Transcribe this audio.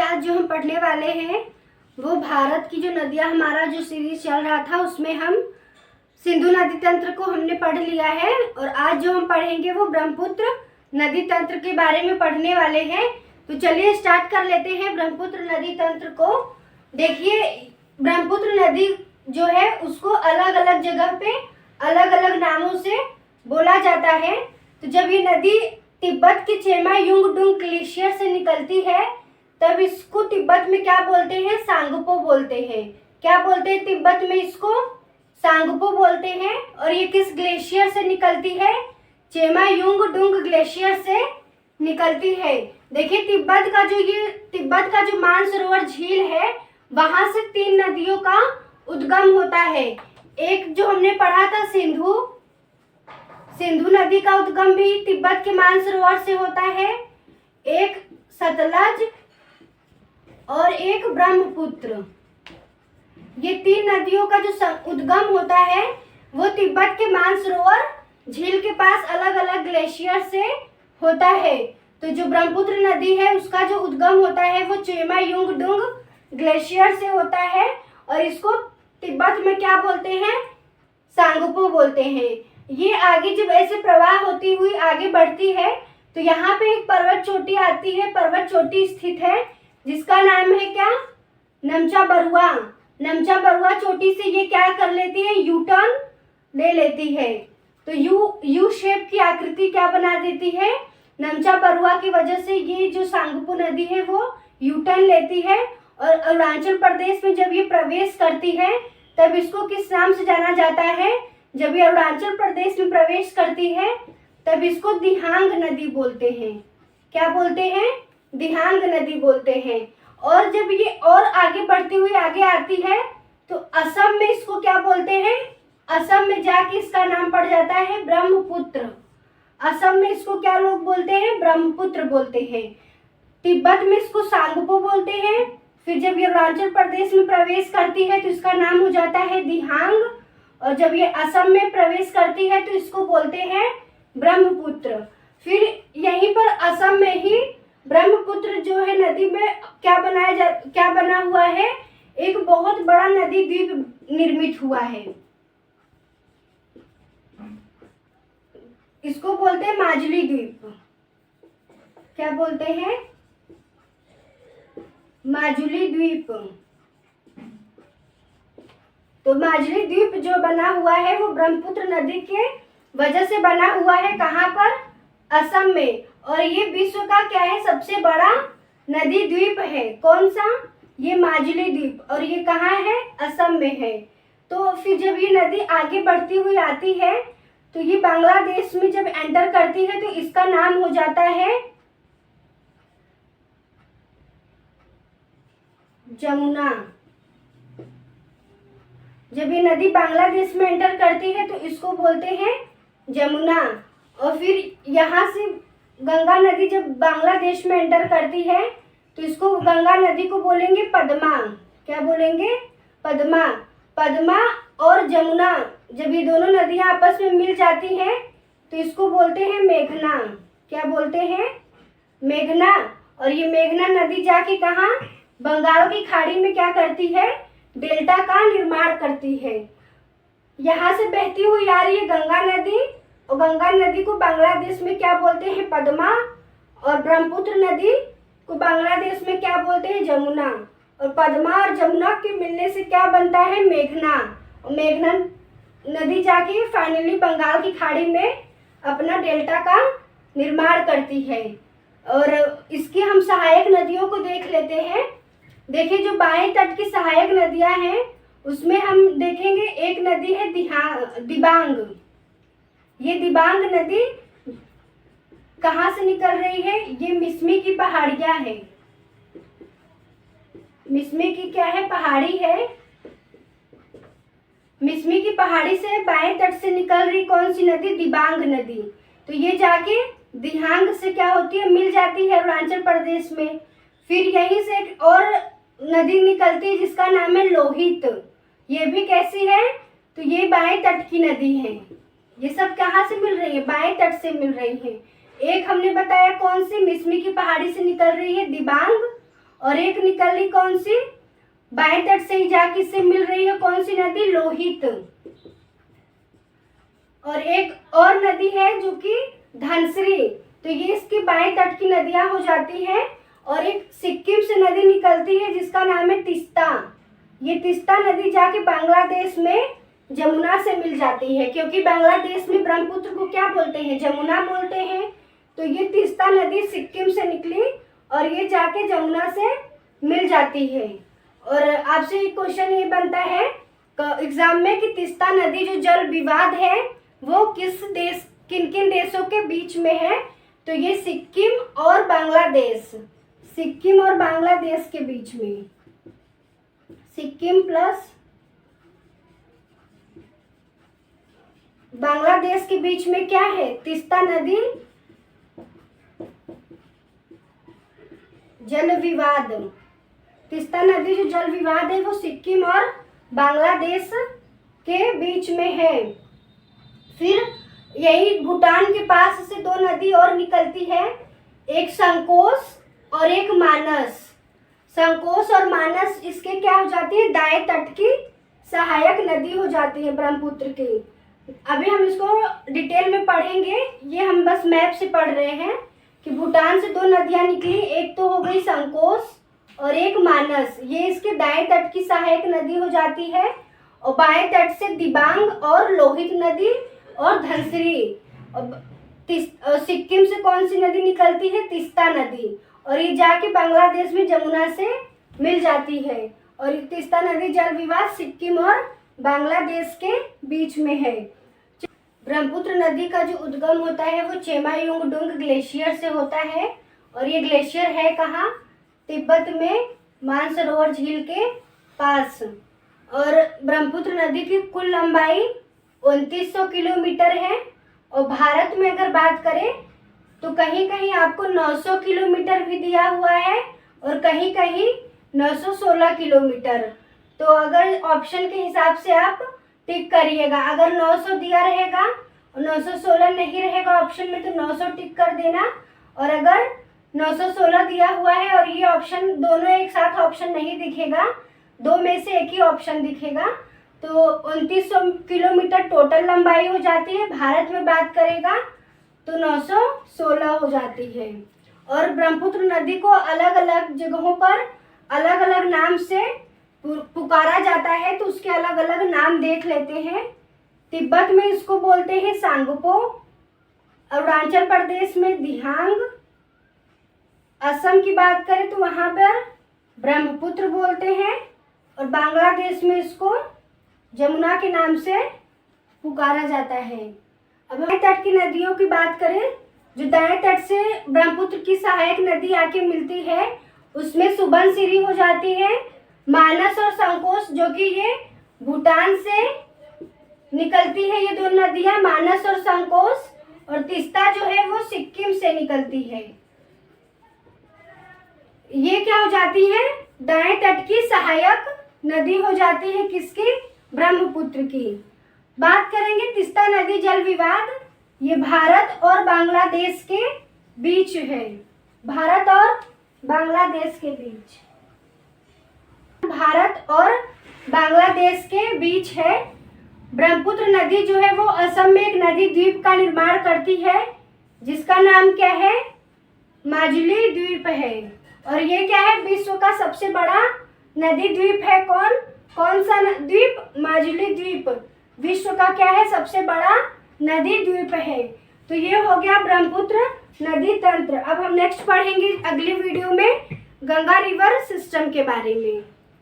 आज जो हम पढ़ने वाले हैं वो भारत की जो नदियां, हमारा जो सीरीज चल रहा था उसमें हम सिंधु नदी तंत्र को हमने पढ़ लिया है और आज जो हम पढ़ेंगे वो ब्रह्मपुत्र नदी तंत्र के बारे में पढ़ने वाले हैं। तो चलिए स्टार्ट कर लेते हैं ब्रह्मपुत्र नदी तंत्र को। देखिए, ब्रह्मपुत्र नदी जो है उसको अलग अलग जगह पे अलग अलग नामों से बोला जाता है। तो जब ये नदी तिब्बत के चेमा-युंगडुंग ग्लेशियर से निकलती है तब इसको तिब्बत में क्या बोलते हैं? सांगपो बोलते हैं। क्या बोलते हैं तिब्बत में? इसको सांगपो बोलते हैं। और ये किस ग्लेशियर से निकलती है? चेमा-युंगडुंग ग्लेशियर से निकलती है। देखिए, तिब्बत का जो मानसरोवर झील है वहां से 3 नदियों का उद्गम होता है। एक जो हमने पढ़ा था सिंधु नदी का उद्गम भी तिब्बत के मानसरोवर से होता है, एक सतलज और एक ब्रह्मपुत्र। ये 3 नदियों का जो उद्गम होता है वो तिब्बत के मानसरोवर झील के पास अलग अलग ग्लेशियर से होता है। तो जो ब्रह्मपुत्र नदी है उसका जो उद्गम होता है वो चेमा-युंगडुंग ग्लेशियर से होता है और इसको तिब्बत में क्या बोलते हैं? सांगपो बोलते हैं। ये आगे जब ऐसे प्रवाह होती हुई आगे बढ़ती है तो यहाँ पे एक पर्वत चोटी आती है, पर्वत चोटी स्थित है जिसका नाम है क्या? नमचा बरुआ। नमचा बरुआ चोटी से ये क्या कर लेती है? यू टर्न ले लेती है। तो यू शेप की आकृति क्या बना देती है? नमचा बरुआ की वजह से ये जो सांगपो नदी है वो यू टर्न लेती है और अरुणाचल प्रदेश में जब ये प्रवेश करती है तब इसको किस नाम से जाना जाता है? जब ये अरुणाचल प्रदेश में प्रवेश करती है तब इसको दिहांग नदी बोलते हैं। क्या बोलते हैं? दिहांग नदी बोलते हैं। और जब ये और आगे बढ़ती हुई आगे आती है तो असम में इसको क्या बोलते हैं? असम में जाके इसका नाम पड़ जाता है ब्रह्मपुत्र। असम में इसको क्या लोग बोलते हैं? ब्रह्मपुत्र बोलते हैं। तिब्बत में इसको सांगपो बोलते हैं। फिर जब ये अरुणाचल प्रदेश में प्रवेश करती है तो इसका नाम हो जाता है दिहांग और जब ये असम में प्रवेश करती है तो इसको बोलते हैं ब्रह्मपुत्र। फिर यहीं पर असम में ही ब्रह्मपुत्र जो है नदी में क्या बना हुआ है? एक बहुत बड़ा नदी द्वीप निर्मित हुआ है। इसको बोलते हैं माजुली द्वीप। क्या बोलते हैं? माजुली द्वीप। तो माजुली द्वीप जो बना हुआ है वो ब्रह्मपुत्र नदी के वजह से बना हुआ है। कहाँ पर? असम में। और ये विश्व का क्या है? सबसे बड़ा नदी द्वीप है। कौन सा? ये माजुली द्वीप। और ये कहाँ है? असम में है। तो फिर जब ये नदी आगे बढ़ती हुई आती है तो ये बांग्लादेश में जब एंटर करती है तो इसका नाम हो जाता है जमुना। जब ये नदी बांग्लादेश में एंटर करती है तो इसको बोलते हैं जमुना। और फिर यहाँ से गंगा नदी जब बांग्लादेश में एंटर करती है तो इसको गंगा नदी को बोलेंगे पद्मा। क्या बोलेंगे? पद्मा। पद्मा और जमुना जब ये दोनों नदियाँ आपस में मिल जाती हैं तो इसको बोलते हैं मेघना। क्या बोलते हैं? मेघना। और ये मेघना नदी जाके कहाँ? बंगाल की खाड़ी में क्या करती है? डेल्टा का निर्माण करती है। यहाँ से बहती हुई आ रही है गंगा नदी और गंगा नदी को बांग्लादेश में क्या बोलते हैं? पद्मा। और ब्रह्मपुत्र नदी को बांग्लादेश में क्या बोलते हैं? जमुना। और पद्मा और जमुना के मिलने से क्या बनता है? मेघना। और मेघना नदी जाके फाइनली बंगाल की खाड़ी में अपना डेल्टा का निर्माण करती है। और इसकी हम सहायक नदियों को देख लेते हैं। देखिए, जो बाएं तट की सहायक नदियां हैं उसमें हम देखेंगे एक नदी है दिबांग। ये दिबांग नदी कहाँ से निकल रही है? ये मिसमी की पहाड़ियां है। मिसमी की क्या है? पहाड़ी है। मिसमी की पहाड़ी से बाएं तट से निकल रही कौन सी नदी? दिबांग नदी। तो ये जाके दिहांग से क्या होती है? मिल जाती है अरुणाचल प्रदेश में। फिर यहीं से एक और नदी निकलती है जिसका नाम है लोहित। ये भी कैसी है? तो ये बाएं तट की नदी है। ये सब कहाँ से मिल रही है? बाएं तट से मिल रही है। एक हमने बताया कौन सी? मिसमी की पहाड़ी से निकल रही है दिबांग और एक निकल रही कौन सी, बाएं तट से ही जाके इससे मिल रही है कौन सी नदी, लोहित। और एक और नदी है जो कि धनश्री, तो ये इसके बाएं तट की नदियां हो जाती हैं। और एक सिक्किम से नदी निकलती है जिसका नाम है तीस्ता। ये तीस्ता नदी जाके बांग्लादेश में जमुना से मिल जाती है, क्योंकि बांग्लादेश में ब्रह्मपुत्र को क्या बोलते हैं, जमुना बोलते हैं। तो ये तीस्ता नदी सिक्किम से निकली और ये जाके जमुना से मिल जाती है। और आपसे एक क्वेश्चन ये बनता है एग्जाम में कि तीस्ता नदी जो जल विवाद है वो किन किन देशों के बीच में है, तो ये सिक्किम और बांग्लादेश, सिक्किम और बांग्लादेश के बीच में, सिक्किम प्लस बांग्लादेश के बीच में क्या है, तीस्ता नदी जल विवाद। तीस्ता नदी जो जल विवाद है वो सिक्किम और बांग्लादेश के बीच में है। फिर यही भूटान के पास से दो नदी और निकलती है, एक संकोश और एक मानस। संकोश और मानस इसके क्या हो जाती है, दाएं तट की सहायक नदी हो जाती है ब्रह्मपुत्र की। अभी हम इसको डिटेल में पढ़ेंगे, ये हम बस मैप से पढ़ रहे हैं कि भूटान से दो नदियां निकली, एक तो हो गई संकोश और एक मानस। ये इसके दाएं तट की सहायक नदी हो जाती है। और बाएं तट से दिबांग और लोहित नदी और धनश्री। और सिक्किम से कौन सी नदी निकलती है, तीस्ता नदी, और ये जाके बांग्लादेश में जमुना से मिल जाती है। और तीस्ता नदी जल विवाद सिक्किम और बांग्लादेश के बीच में है। ब्रह्मपुत्र नदी का जो उद्गम होता है वो चेमायुंगडुंग ग्लेशियर से होता है। और ये ग्लेशियर है कहाँ, तिब्बत में मानसरोवर झील के पास। और ब्रह्मपुत्र नदी की कुल लंबाई 2900 किलोमीटर है। और भारत में अगर बात करें तो कहीं कहीं आपको 900 किलोमीटर भी दिया हुआ है और कहीं कहीं 916 किलोमीटर। तो अगर ऑप्शन के हिसाब से आप टिक करिएगा, अगर 900 दिया रहेगा और 916 नहीं रहेगा ऑप्शन में तो 900 टिक कर देना। और अगर 916 दिया हुआ है और ये ऑप्शन दोनों एक साथ ऑप्शन नहीं दिखेगा, दो में से एक ही ऑप्शन दिखेगा, तो 2900 किलोमीटर टोटल लंबाई हो जाती है। भारत में बात करेगा तो 916 हो जाती है। और ब्रह्मपुत्र नदी को अलग अलग जगहों पर अलग अलग नाम से पुकारा जाता है, तो उसके अलग अलग नाम देख लेते हैं। तिब्बत में इसको बोलते हैं सांगपो, अरुणाचल प्रदेश में दिहांग, असम की बात करें तो वहाँ पर ब्रह्मपुत्र बोलते हैं, और बांग्लादेश में इसको जमुना के नाम से पुकारा जाता है। अब दाएं तट की नदियों की बात करें, जो दाएं तट से ब्रह्मपुत्र की सहायक नदी आके मिलती है उसमें सुबनसिरी हो जाती है, मानस और संकोश जो कि ये भूटान से निकलती है, ये दो नदियां मानस और संकोश, और तीस्ता जो है वो सिक्किम से निकलती है। ये क्या हो जाती है, दाएं तट की सहायक नदी हो जाती है किसकी, ब्रह्मपुत्र की। बात करेंगे तीस्ता नदी जल विवाद, ये भारत और बांग्लादेश के बीच है, भारत और बांग्लादेश के बीच, भारत और बांग्लादेश के बीच है। ब्रह्मपुत्र नदी जो है वो असम में एक नदी द्वीप का निर्माण करती है जिसका नाम क्या है, माजुली द्वीप है। और ये क्या है, विश्व का सबसे बड़ा नदी द्वीप है। कौन सा द्वीप, माजुली द्वीप विश्व का क्या है, सबसे बड़ा नदी द्वीप है। तो ये हो गया ब्रह्मपुत्र नदी तंत्र। अब हम नेक्स्ट पढ़ेंगे अगली वीडियो में गंगा रिवर सिस्टम के बारे में।